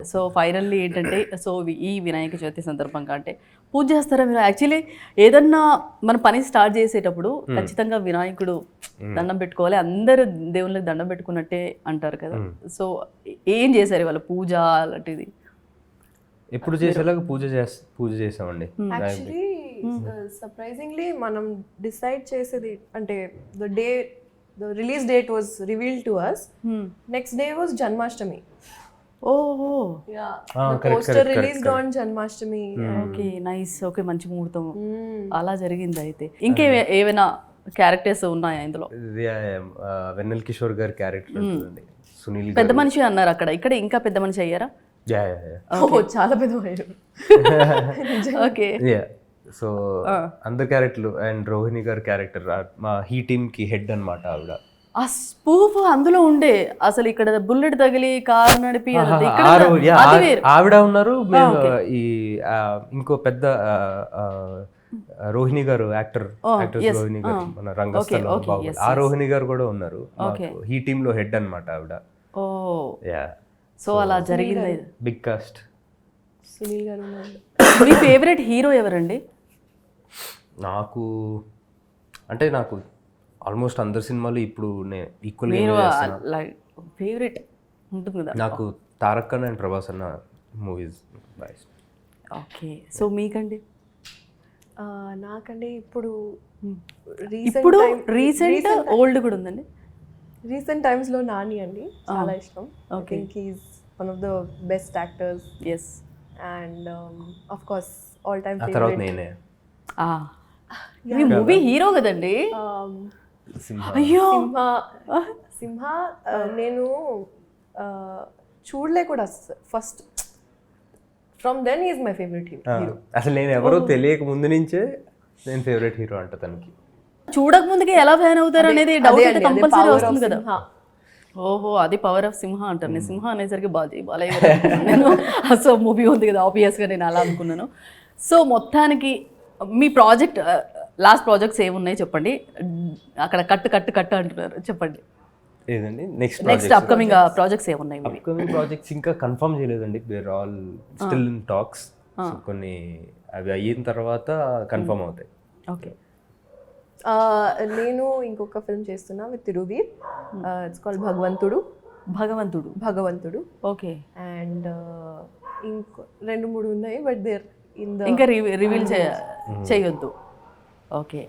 So finally ఏంటంటే so ఈ వినాయక చవితి సందర్భంగా అంటే పూజ చేస్తారా మీరు? యాక్చువల్లీ ఏదన్నా మన పని స్టార్ట్ చేసేటప్పుడు ఖచ్చితంగా వినాయకుడు దండం పెట్టుకోవాలి, అందరూ దేవుళ్ళకి దండం పెట్టుకున్నట్టే అంటారు కదా. సో ఏం చేశారు వాళ్ళ పూజ అలాంటిది? ఎప్పుడు చేసేలాగా పూజ చేసామండి. యాక్చువల్లీ సర్ప్రైజింగ్లీ మనం డిసైడ్ చేసేది అంటే the release date was revealed to us. Next day was Janmashtami. ఓహో, poster released on Janmashtami. Okay, nice. Okay, మంచి ముహూర్తం అలా జరిగింది. అయితే ఇంకా ఏమైనా క్యారెక్టర్స్ ఉన్నాయా ఇందులో? వెన్నెల కిషోర్ గారి క్యారెక్టర్ ఉంటుందండి, సునీల్ పెద్ద మనిషి అన్నారు అక్కడ, ఇక్కడ ఇంకా పెద్ద మనిషి అయ్యారా? చాలా పెద్ద ఓకే. సో అందరు క్యారెక్టర్లు అండ్ రోహిణి గారి క్యారెక్టర్ మా హీ టీమ్ కి హెడ్ అన్నమాట ఆవిడ. ఆ స్పూఫ్ అందులో ఉండే అసలు ఇక్కడ బుల్లెట్ తగిలి కారు నడిపి ఆవిడ ఉన్నారు. మేము ఈ ఇంకో పెద్ద రోహిణి గారు యాక్టర్స్ రోహిణి గారు మన రంగస్థలం ఆ రోహిణి గారు కూడా ఉన్నారు. హీ టీమ్ లో హెడ్ అన్నమాట ఆవిడ. ఓ యా, సో అలా జరిగింది. Big cost. సునీల్ గారు. మీ ఫేవరెట్ హీరో ఎవరండి? నాకు ఆల్మోస్ట్ అందరి సినిమాలు ఇప్పుడు ఈక్వల్ ఫేవరెట్ ఉంటుంది కదా. నాకు తారక్ అన్న అండ్ ప్రభాస్ అన్న మూవీస్. ఓకే, సో మీకండి? నాకండి ఇప్పుడు రీసెంట్ ఓల్డ్ కూడా ఉందండి. రీసెంట్ టైమ్స్ లో నాని అండి చాలా ఇష్టం. I think he's one of the best actors. Yes, and of course all time తర్వాత ఫేవరెట్ నేనే. మీ మూవీ హీరో కదండి. అయ్యో, సింహ నేను చూడలే కూడా first. From then is my favourite hero. అసలు నేను ఎవరో తెలియక ముందు నుంచే నేను ఫేవరెట్ హీరో అంట తనకి. చూడక ముందుకే ఎలా ఫ్యాన్ అవుతారు అనేది డౌట్ అయితే కంపల్సరీ వస్తుంది కదా. ఓహో, అది పవర్ ఆఫ్ సింహ అంటారు. నేను సింహ అనేసరికి బాలయ్య నేను సో మూవీ ఉంది కదా, ఆబ్వియస్గా నేను అలా అనుకున్నాను. సో మొత్తానికి మీ ప్రాజెక్ట్ లాస్ట్ ప్రాజెక్ట్స్ ఏమున్నాయి చెప్పండి. అక్కడ కట్టు అంటున్నారు, చెప్పండి. ఏదండి నెక్స్ట్ అప్కమింగ్ ప్రాజెక్ట్స్ ఏమున్నాయి? అప్కమింగ్ ప్రాజెక్ట్స్ ఇంకా కన్ఫర్మ్ చేయలేదండి. We're all still in talks. కొన్ని అవి అయిన తర్వాత కన్ఫర్మ్ అవుతాయి. ఓకే. నేను ఇంకొక ఫిల్మ్ చేస్తున్నా విత్ తిరువీర్. ఇట్స్ కాల్డ్ భగవంతుడు. ఓకే. అండ్ ఇంకో 2-3 ఉన్నాయి, బట్ దేర్ ఇన్ ద ఇంకా రివీల్ చేయొద్దు. ఓకే.